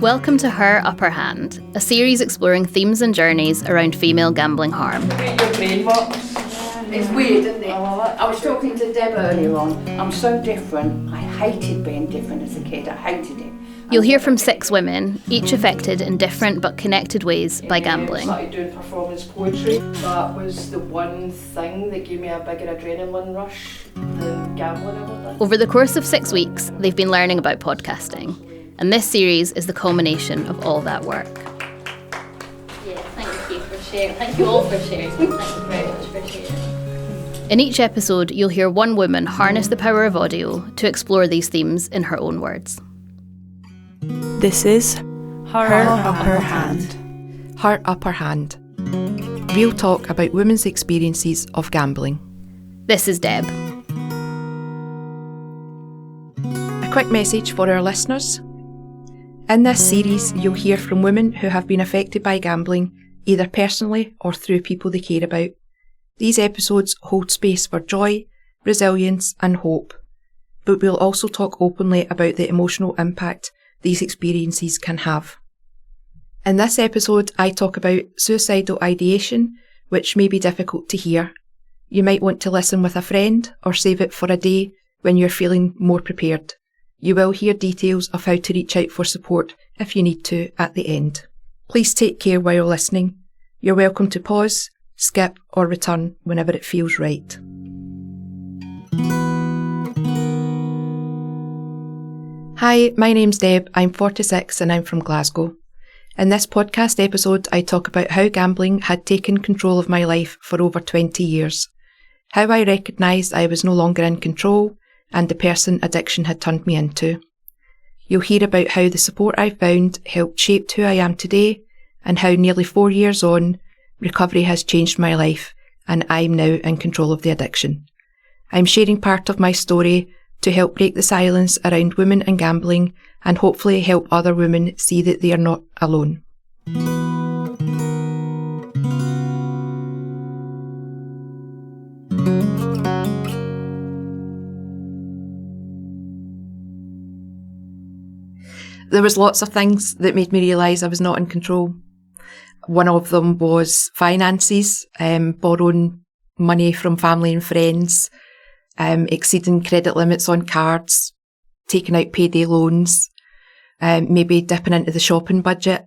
Welcome to Her Upper Hand, a series exploring themes and journeys around female gambling harm. Your brain works. It's weird, isn't it? I was talking to Deb earlier on. I'm so different. I hated being different as a kid. I hated it. You'll hear from 6 women, each affected in different but connected ways by gambling. I started doing performance poetry. That was the one thing that gave me a bigger adrenaline rush than gambling ever did. Over the course of 6 weeks, they've been learning about podcasting, and this series is the culmination of all that work. Yeah, thank you for sharing. Thank you all for sharing. Thank you very much for sharing. In each episode, you'll hear one woman harness the power of audio to explore these themes in her own words. This is Her Upper Hand. Her Upper Hand. Real talk about women's experiences of gambling. This is Deb. A quick message for our listeners. In this series, you'll hear from women who have been affected by gambling, either personally or through people they care about. These episodes hold space for joy, resilience and hope, but we'll also talk openly about the emotional impact these experiences can have. In this episode, I talk about suicidal ideation, which may be difficult to hear. You might want to listen with a friend or save it for a day when you're feeling more prepared. You will hear details of how to reach out for support if you need to at the end. Please take care while listening. You're welcome to pause, skip or return whenever it feels right. Hi, my name's Deb, I'm 46 and I'm from Glasgow. In this podcast episode, I talk about how gambling had taken control of my life for over 20 years, how I recognised I was no longer in control and the person addiction had turned me into. You'll hear about how the support I found helped shape who I am today and how nearly 4 years on, recovery has changed my life and I'm now in control of the addiction. I'm sharing part of my story to help break the silence around women and gambling and hopefully help other women see that they are not alone. There was lots of things that made me realise I was not in control. One of them was finances, borrowing money from family and friends, exceeding credit limits on cards, taking out payday loans, maybe dipping into the shopping budget,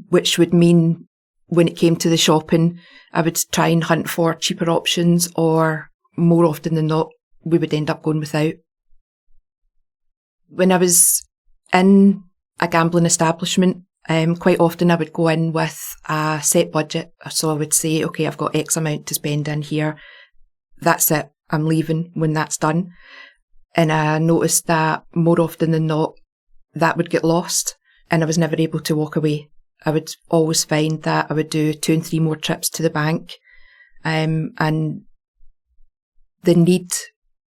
which would mean when it came to the shopping, I would try and hunt for cheaper options, or more often than not, we would end up going without. When I was in a gambling establishment, quite often I would go in with a set budget. So I would say, okay, I've got X amount to spend in here. That's it. I'm leaving when that's done. And I noticed that more often than not, that would get lost and I was never able to walk away. I would always find that I would do 2 and 3 more trips to the bank. And the need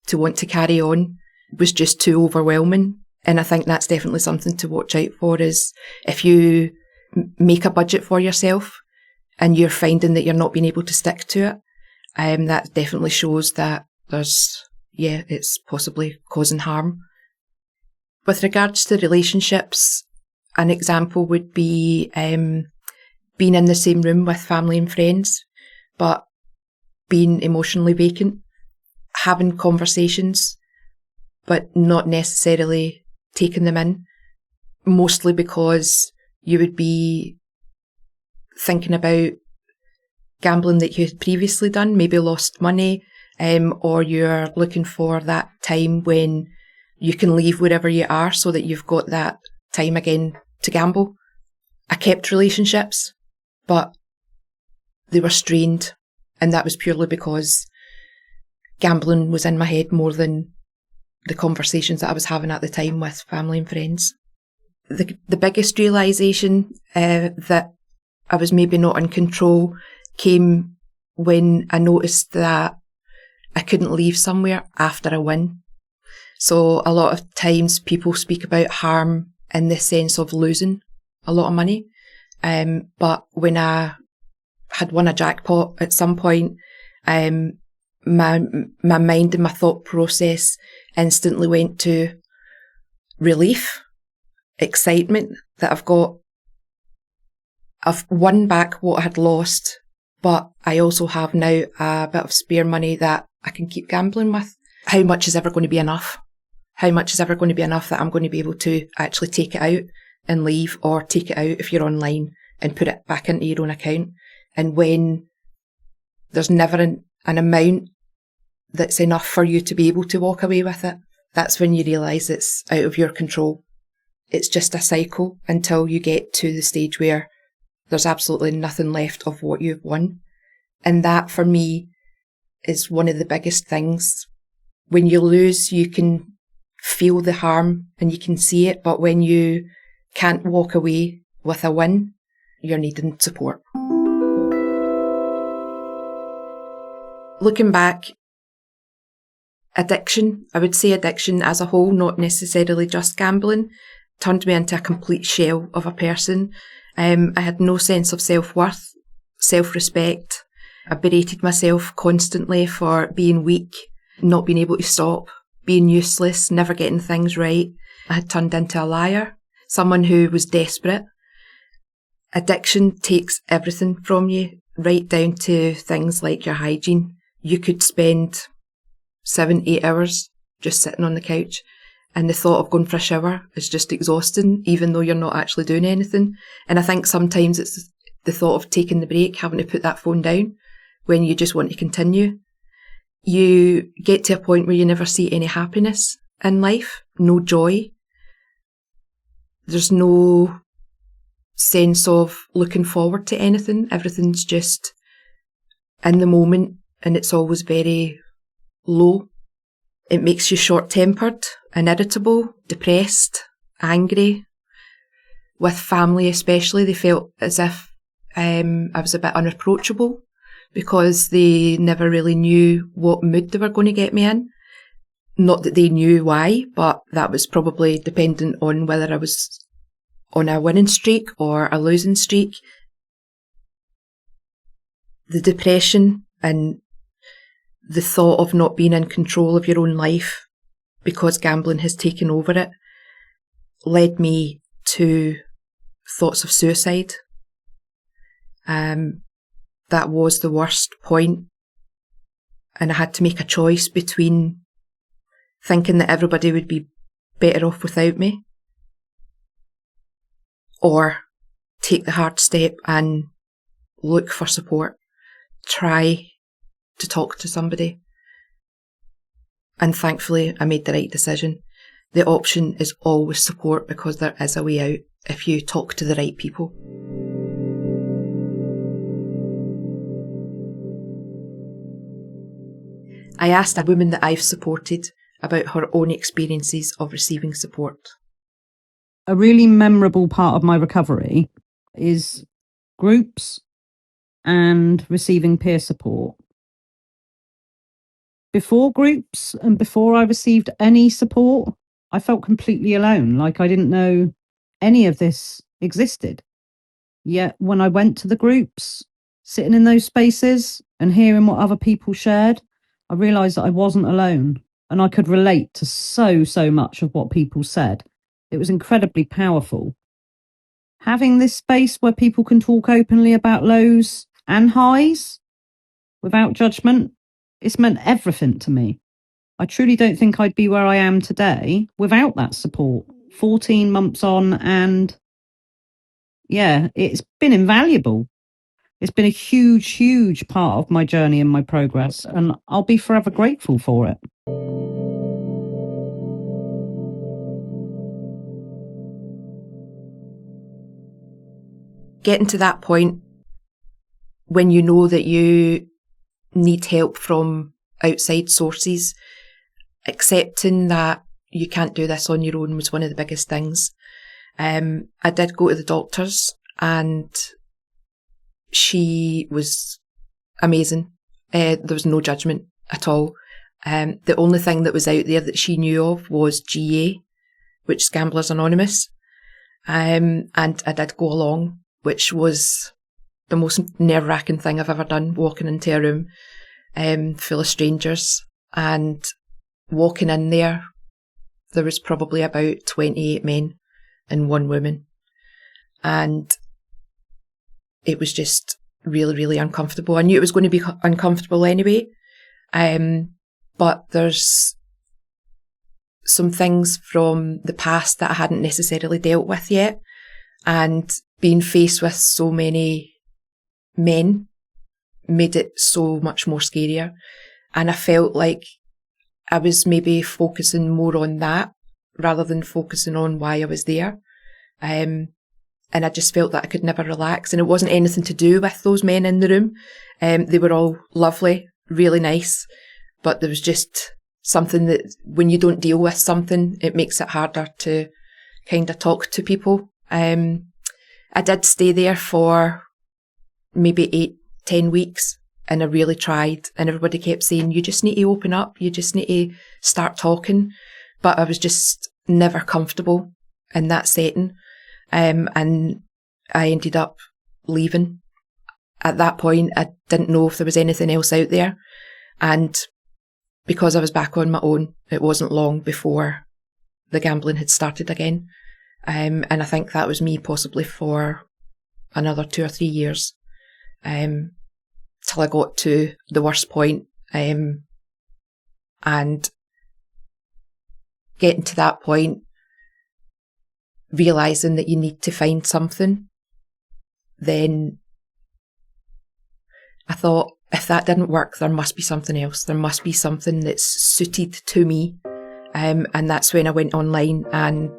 to want to carry on was just too overwhelming. And I think that's definitely something to watch out for, is if you make a budget for yourself and you're finding that you're not being able to stick to it, that definitely shows that it's possibly causing harm. With regards to relationships, an example would be being in the same room with family and friends, but being emotionally vacant, having conversations, but not necessarily taking them in, mostly because you would be thinking about gambling that you had previously done, maybe lost money, or you're looking for that time when you can leave wherever you are so that you've got that time again to gamble. I kept relationships, but they were strained, and that was purely because gambling was in my head more than the conversations that I was having at the time with family and friends. The biggest realisation that I was maybe not in control came when I noticed that I couldn't leave somewhere after a win. So a lot of times people speak about harm in the sense of losing a lot of money. But when I had won a jackpot at some point, my mind and my thought process instantly went to relief. excitement that I've got. I've won back what I had lost, but I also have now a bit of spare money that I can keep gambling with. How much is ever going to be enough? How much is ever going to be enough that I'm going to be able to actually take it out and leave, or take it out if you're online and put it back into your own account? And when there's never an amount that's enough for you to be able to walk away with it, that's when you realise it's out of your control. It's just a cycle until you get to the stage where there's absolutely nothing left of what you've won. And that, for me, is one of the biggest things. When you lose, you can feel the harm and you can see it, but when you can't walk away with a win, you're needing support. Looking back, addiction, I would say addiction as a whole, not necessarily just gambling, turned me into a complete shell of a person. I had no sense of self-worth, self-respect. I berated myself constantly for being weak, not being able to stop, being useless, never getting things right. I had turned into a liar, someone who was desperate. Addiction takes everything from you, right down to things like your hygiene. You could spend 7-8 hours just sitting on the couch, and the thought of going for a shower is just exhausting, even though you're not actually doing anything. And I think sometimes it's the thought of taking the break, having to put that phone down when you just want to continue. You get to a point where you never see any happiness in life, no joy. There's no sense of looking forward to anything. Everything's just in the moment, and it's always very low. It makes you short-tempered and irritable, depressed, angry. With family especially, they felt as if I was a bit unapproachable because they never really knew what mood they were going to get me in. Not that they knew why, but that was probably dependent on whether I was on a winning streak or a losing streak. The depression and the thought of not being in control of your own life because gambling has taken over it led me to thoughts of suicide. That was the worst point, and I had to make a choice between thinking that everybody would be better off without me, or take the hard step and look for support, try to talk to somebody. And thankfully I made the right decision. The option is always support, because there is a way out if you talk to the right people. I asked a woman that I've supported about her own experiences of receiving support. A really memorable part of my recovery is groups and receiving peer support. Before groups and before I received any support, I felt completely alone, like I didn't know any of this existed. Yet when I went to the groups, sitting in those spaces and hearing what other people shared, I realised that I wasn't alone, and I could relate to so much of what people said. It was incredibly powerful. Having this space where people can talk openly about lows and highs without judgment, it's meant everything to me. I truly don't think I'd be where I am today without that support. 14 months on, and yeah, it's been invaluable. It's been a huge part of my journey and my progress, and I'll be forever grateful for it. Getting to that point when you know that you need help from outside sources, accepting that you can't do this on your own was one of the biggest things. I did go to the doctors, and she was amazing. There was no judgment at all. The only thing that was out there that she knew of was GA, which is Gamblers Anonymous. And I did go along, which was the most nerve-wracking thing I've ever done, walking into a room full of strangers. And walking in there was probably about 28 men and one woman. And it was just really, really uncomfortable. I knew it was going to be uncomfortable anyway. But there's some things from the past that I hadn't necessarily dealt with yet. And being faced with so many men made it so much more scarier. And I felt like I was maybe focusing more on that rather than focusing on why I was there. And I just felt that I could never relax. And it wasn't anything to do with those men in the room. They were all lovely, really nice. But there was just something that when you don't deal with something, it makes it harder to kind of talk to people. I did stay there for maybe 8-10 weeks, and I really tried, and everybody kept saying, you just need to open up, you just need to start talking. But I was just never comfortable in that setting. And I ended up leaving. At that point, I didn't know if there was anything else out there. And because I was back on my own, it wasn't long before the gambling had started again. And I think that was me possibly for another 2 or 3 years, till I got to the worst point. And getting to that point, realising that you need to find something, then I thought, if that didn't work, there must be something else. There must be something that's suited to me. And that's when I went online and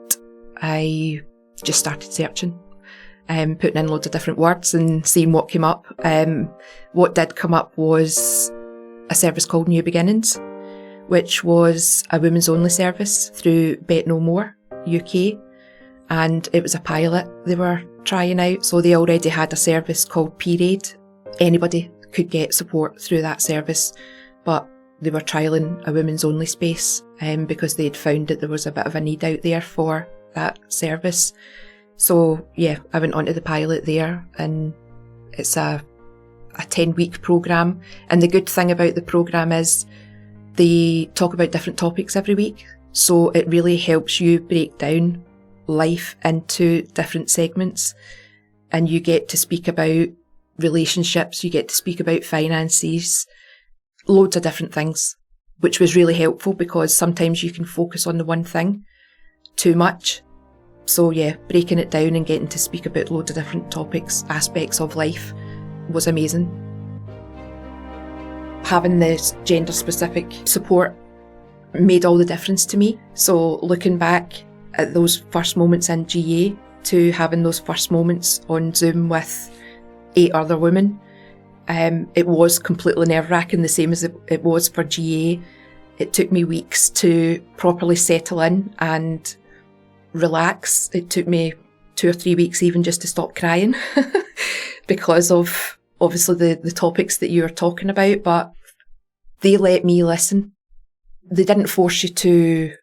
I just started searching, putting in loads of different words and seeing what came up. What did come up was a service called New Beginnings, which was a women's only service through Bet No More UK. And it was a pilot they were trying out. So they already had a service called Period. Anybody could get support through that service, but they were trialling a women's only space because they'd found that there was a bit of a need out there for that service. So yeah, I went onto the pilot there, and it's a 10-week programme. And the good thing about the programme is they talk about different topics every week. So it really helps you break down life into different segments, and you get to speak about relationships, you get to speak about finances, loads of different things, which was really helpful because sometimes you can focus on the one thing too much. So yeah, breaking it down and getting to speak about loads of different topics, aspects of life was amazing. Having this gender specific support made all the difference to me. So looking back at those first moments in GA to having those first moments on Zoom with 8 other women, it was completely nerve-wracking, the same as it was for GA. It took me weeks to properly settle in and relax. It took me 2 or 3 weeks even just to stop crying because of obviously the topics that you were talking about, but they let me listen. They didn't force you to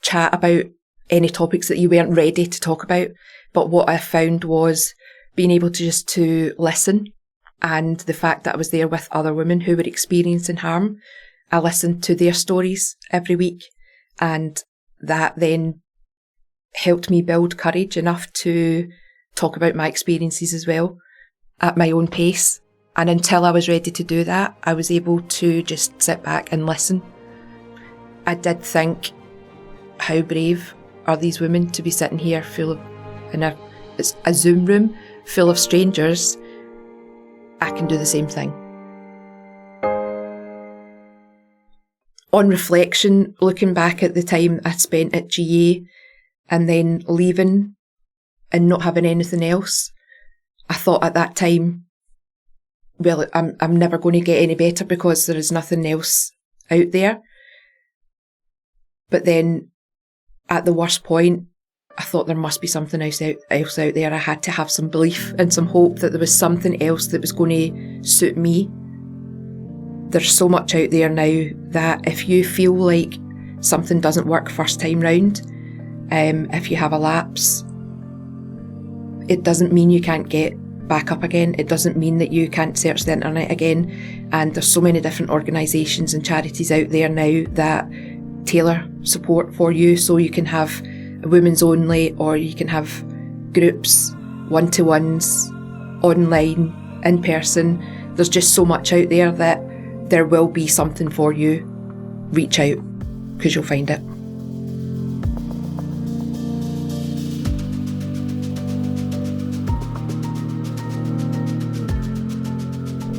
chat about any topics that you weren't ready to talk about, but what I found was being able to just to listen, and the fact that I was there with other women who were experiencing harm. I listened to their stories every week, and that then helped me build courage enough to talk about my experiences as well at my own pace. And until I was ready to do that, I was able to just sit back and listen. I did think, how brave are these women to be sitting here in a Zoom room full of strangers. I can do the same thing. On reflection, looking back at the time I spent at GA and then leaving and not having anything else, I thought at that time, well, I'm never going to get any better because there is nothing else out there. But then at the worst point, I thought there must be something else out there. I had to have some belief and some hope that there was something else that was going to suit me. There's so much out there now that if you feel like something doesn't work first time round, if you have a lapse, it doesn't mean you can't get back up again. It doesn't mean that you can't search the internet again. And there's so many different organisations and charities out there now that tailor support for you, so you can have women's only, or you can have groups, one-to-ones, online, in person. There's just so much out there that there will be something for you. Reach out, because you'll find it.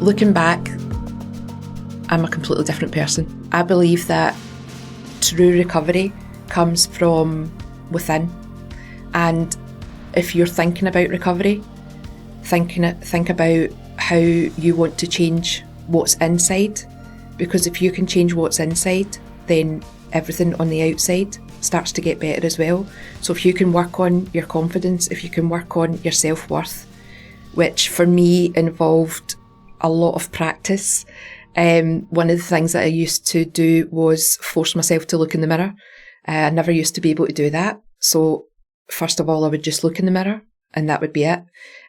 Looking back, I'm a completely different person. I believe that true recovery comes from within. And if you're thinking about recovery, think about how you want to change what's inside. Because if you can change what's inside, then everything on the outside starts to get better as well. So if you can work on your confidence, if you can work on your self-worth, which for me involved a lot of practice. One of the things that I used to do was force myself to look in the mirror. I never used to be able to do that. So first of all, I would just look in the mirror and that would be it.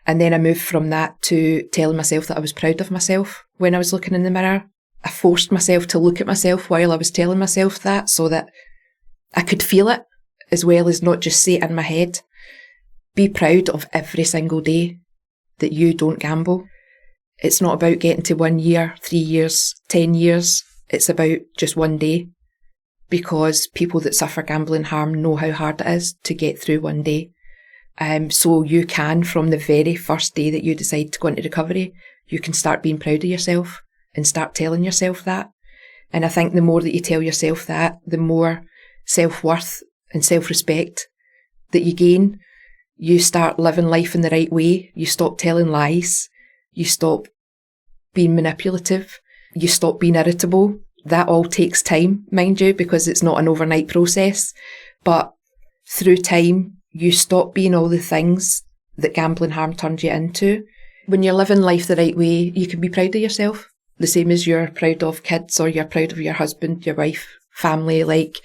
And then I moved from that to telling myself that I was proud of myself when I was looking in the mirror. I forced myself to look at myself while I was telling myself that, so that I could feel it as well as not just say it in my head. Be proud of every single day that you don't gamble. It's not about getting to 1 year, 3 years, 10 years. It's about just one day, because people that suffer gambling harm know how hard it is to get through one day. So you can, from the very first day that you decide to go into recovery, you can start being proud of yourself and start telling yourself that. And I think the more that you tell yourself that, the more self-worth and self-respect that you gain. You start living life in the right way. You stop telling lies. You stop being manipulative. You stop being irritable. That all takes time, mind you, because it's not an overnight process. But through time, you stop being all the things that gambling harm turns you into. When you're living life the right way, you can be proud of yourself. The same as you're proud of kids, or you're proud of your husband, your wife, family. Like,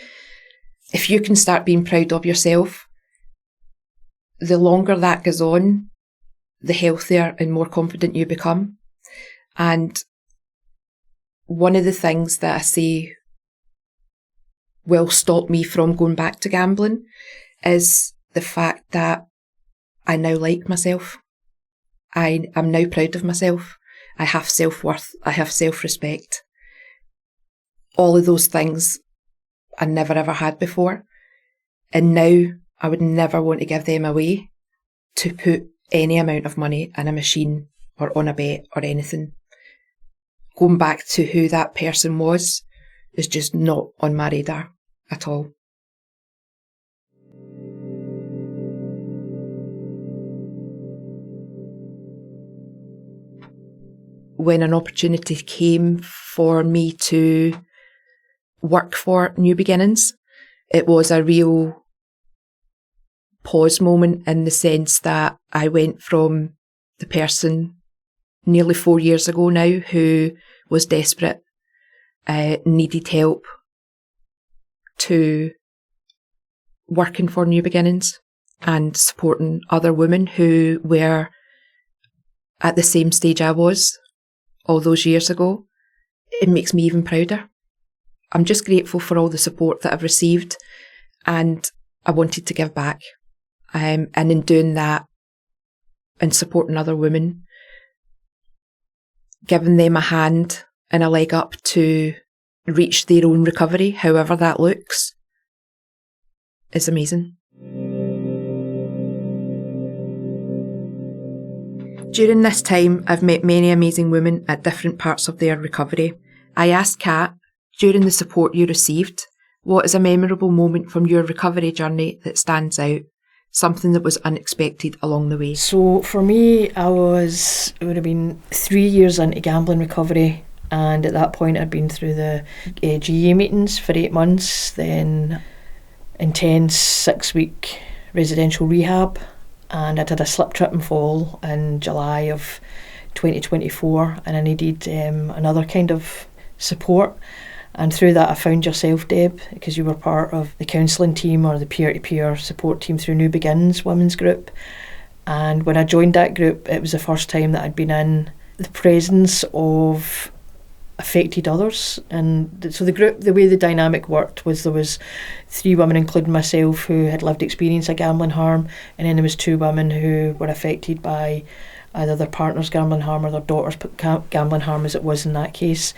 if you can start being proud of yourself, the longer that goes on, the healthier and more confident you become. And one of the things that I say will stop me from going back to gambling is the fact that I now like myself. I am now proud of myself. I have self-worth. I have self-respect. All of those things I never ever had before. And now I would never want to give them away to put any amount of money in a machine or on a bet or anything. Going back to who that person was is just not on my radar at all. When an opportunity came for me to work for New Beginnings, it was a real pause moment, in the sense that I went from the person nearly 4 years ago now who was desperate, needed help, to working for New Beginnings and supporting other women who were at the same stage I was all those years ago. It makes me even prouder. I'm just grateful for all the support that I've received, and I wanted to give back. And in doing that and supporting other women, giving them a hand and a leg up to reach their own recovery, however that looks, is amazing. During this time, I've met many amazing women at different parts of their recovery. I asked Kat, during the support you received, what is a memorable moment from your recovery journey that stands out? Something that was unexpected along the way. So for me, it would have been 3 years into gambling recovery, and at that point I'd been through the GE meetings for 8 months, then intense 6-week residential rehab, and I'd had a slip, trip and fall in July of 2024, and I needed another kind of support. And through that I found yourself, Deb, because you were part of the counselling team or the peer-to-peer support team through New Beginnings women's group. And when I joined that group, it was the first time that I'd been in the presence of affected others. And so the group, the way the dynamic worked was there was 3 women, including myself, who had lived experience of gambling harm, and then there was 2 women who were affected by either their partner's gambling harm or their daughter's gambling harm, as it was in that case.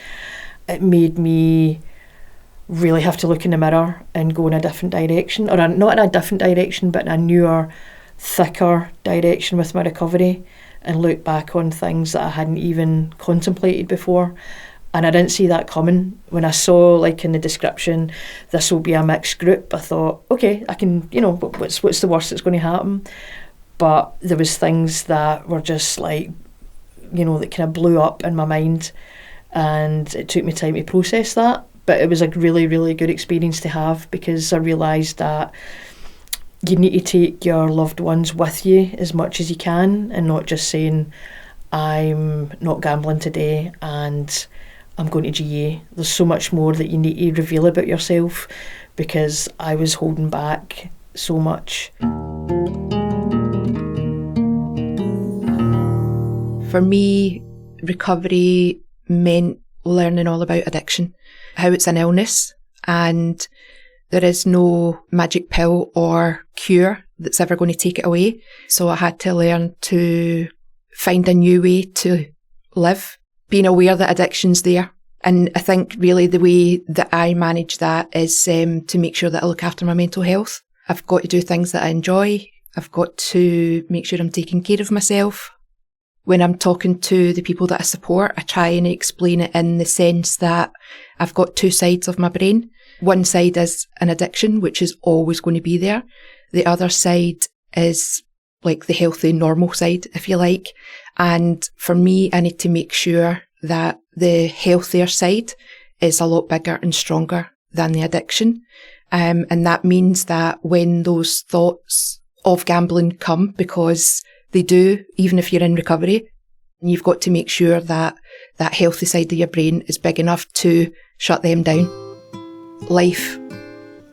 It made me really have to look in the mirror and go in a different direction, or not in a different direction, but in a newer, thicker direction with my recovery, and look back on things that I hadn't even contemplated before. And I didn't see that coming. When I saw, like, in the description, this will be a mixed group, I thought, okay, I can, what's the worst that's going to happen? But there was things that were just like, that kind of blew up in my mind, and it took me time to process that. But it was a really, really good experience to have, because I realised that you need to take your loved ones with you as much as you can, and not just saying, I'm not gambling today and I'm going to GA. There's so much more that you need to reveal about yourself, because I was holding back so much. For me, recovery meant learning all about addiction, how it's an illness, and there is no magic pill or cure that's ever going to take it away. So I had to learn to find a new way to live, being aware that addiction's there. And I think really the way that I manage that is to make sure that I look after my mental health. I've got to do things that I enjoy. I've got to make sure I'm taking care of myself. When I'm talking to the people that I support, I try and explain it in the sense that I've got 2 sides of my brain. One side is an addiction, which is always going to be there. The other side is like the healthy, normal side, if you like. And for me, I need to make sure that the healthier side is a lot bigger and stronger than the addiction. And that means that when those thoughts of gambling come, because they do, even if you're in recovery, you've got to make sure that that healthy side of your brain is big enough to shut them down. Life,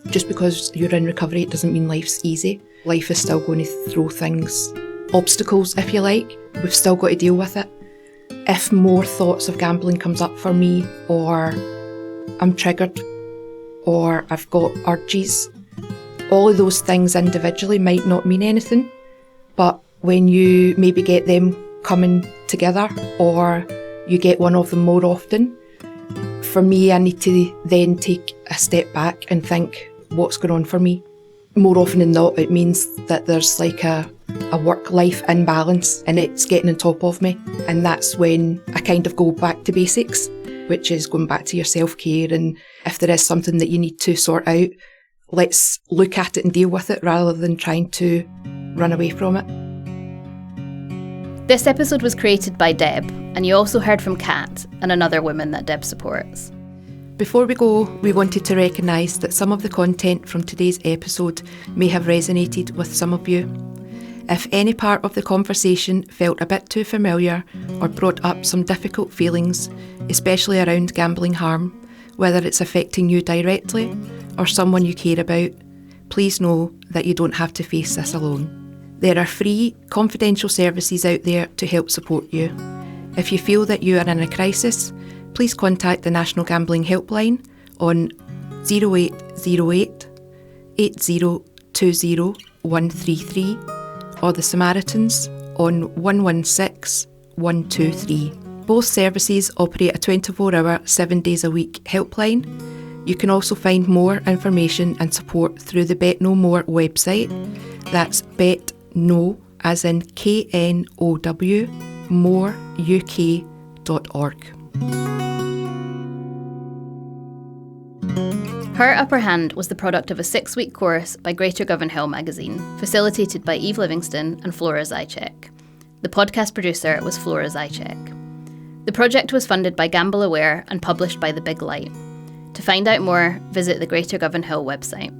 just because you're in recovery, it doesn't mean life's easy. Life is still going to throw things, obstacles, if you like. We've still got to deal with it. If more thoughts of gambling comes up for me, or I'm triggered, or I've got urges, all of those things individually might not mean anything, but when you maybe get them coming together, or you get one of them more often, for me, I need to then take a step back and think, what's going on for me? More often than not, it means that there's like a work-life imbalance, and it's getting on top of me. And that's when I kind of go back to basics, which is going back to your self-care. And if there is something that you need to sort out, let's look at it and deal with it rather than trying to run away from it. This episode was created by Deb, and you also heard from Kat and another woman that Deb supports. Before we go, we wanted to recognise that some of the content from today's episode may have resonated with some of you. If any part of the conversation felt a bit too familiar or brought up some difficult feelings, especially around gambling harm, whether it's affecting you directly or someone you care about, please know that you don't have to face this alone. There are free, confidential services out there to help support you. If you feel that you are in a crisis, please contact the National Gambling Helpline on 0808 8020 133 or the Samaritans on 116 123. Both services operate a 24-hour, 7 days a week helpline. You can also find more information and support through the Bet No More website. That's betno, as in KNOW, moreuk.org. Her Upper Hand was the product of a 6-week course by Greater Govanhill Magazine, facilitated by Eve Livingston and Flora Zajicek. The podcast producer was Flora Zajicek. The project was funded by Gamble Aware and published by The Big Light. To find out more, visit the Greater Govanhill website.